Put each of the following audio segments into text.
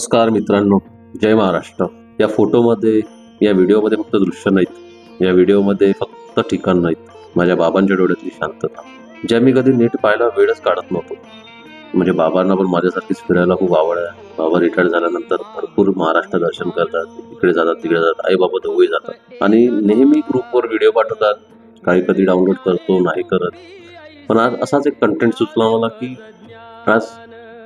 नमस्कार मित्रांनो, जय महाराष्ट्र. या फोटोमध्ये, या व्हिडिओमध्ये फक्त दृश्य नाहीत, या व्हिडिओमध्ये फक्त ठिकाण नाहीत, माझ्या बाबांच्या डोळ्यातली शांतता, ज्या मी कधी नीट पाहायला वेळच काढत नव्हतो. म्हणजे बाबांना पण माझ्यासारखीच फिरायला खूप आवड आहे. बाबा रिटायर झाल्यानंतर भरपूर महाराष्ट्र दर्शन करतात, इकडे जातात तिकडे जातात, आई बाबा दोघेही जातात आणि नेहमी ग्रुपवर व्हिडिओ पाठवतात. काही कधी डाउनलोड करतो, नाही करत. पण आज असाच एक कंटेंट सुचला मला की आज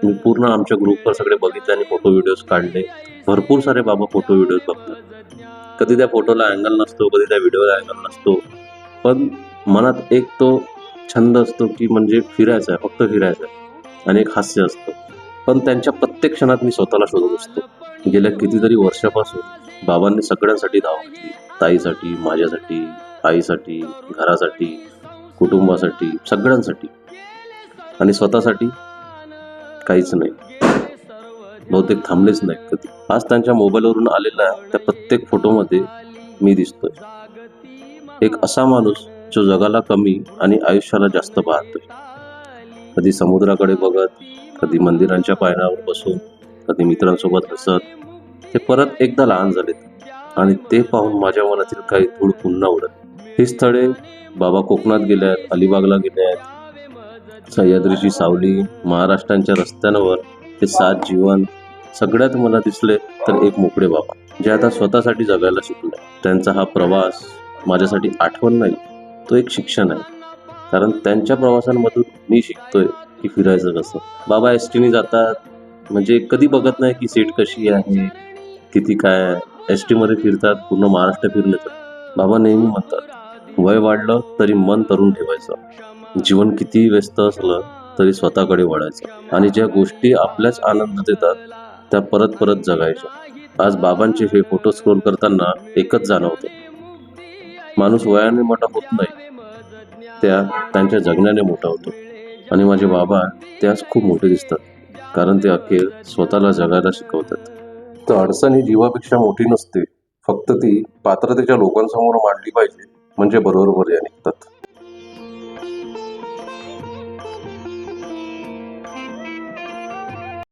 मी पूर्ण आमच्या ग्रुपवर सगळे बघितले आणि फोटो व्हिडिओज काढले. भरपूर सारे बाबा फोटो व्हिडिओज बघतात. कधी त्या फोटोला अँगल नसतो, कधी त्या व्हिडिओला अँगल नसतो, पण मनात एक तो छंद असतो की म्हणजे फिरायचं आहे, फक्त फिरायचं आहे आणि एक हास्य असतं. पण त्यांच्या प्रत्येक क्षणात मी स्वतःला शोधत असतो. गेल्या कितीतरी वर्षापासून बाबांनी सगळ्यांसाठी धाव घेतली. ताईसाठी, माझ्यासाठी, आईसाठी, घरासाठी, कुटुंबासाठी, सगळ्यांसाठी, आणि स्वतःसाठी काहीच नाही. बहुतेक थांबलेच नाही कधी. आज त्यांच्या मोबाईलवरून आलेल्या त्या प्रत्येक फोटोमध्ये मी दिसतोय. एक असा माणूस जो जगाला कमी आणि आयुष्याला जास्त पाहतोय. कधी समुद्राकडे बघत, कधी मंदिरांच्या पायऱ्यावर बसून, कधी मित्रांसोबत हसत. ते परत एकदा लहान झालेत आणि ते पाहून माझ्या मनातील काही धूळ पुन्हा उडत. ही स्थळे बाबा कोकणात गेले आहेत, अलिबागला गेले आहेत, सह्याद्रीची सावली, महाराष्ट्रांच्या रस्त्यांवर ते सात जीवन. सगळ्यात मला दिसले तर एक मोकळे बाबा, जे आता स्वतःसाठी जगायला शिकले. त्यांचा हा प्रवास माझ्यासाठी आठवण नाही, तो एक शिक्षण आहे. कारण त्यांच्या प्रवासांमधून मी शिकतोय की फिरायचं कसं. बाबा एसटीने जातात, म्हणजे कधी बघत नाही की सीट कशी आहे, किती काय आहे. एसटीमध्ये फिरतात, पूर्ण महाराष्ट्र फिरले तर. बाबा नेहमी म्हणतात, वय वाढलं तरी मन तरुण ठेवायचं. जीवन कितीही व्यस्त असलं तरी स्वतःकडे वळायचं आणि ज्या गोष्टी आपल्याच आनंद देतात त्या परत परत जगायच्या. आज बाबांचे हे फोटो स्क्रोल करताना एकच जाणवतं, माणूस वयाने मोठा होत नाही, त्यांच्या जगण्याने मोठा होतो. आणि माझे बाबा त्यास खूप मोठे दिसतात, कारण ते अखेर स्वतःला जगायला शिकवतात. तर अडचण ही जीवापेक्षा मोठी नसते, फक्त ती पात्रतेच्या लोकांसमोर मांडली पाहिजे, म्हणजे बरोबर पर्याय निघतात.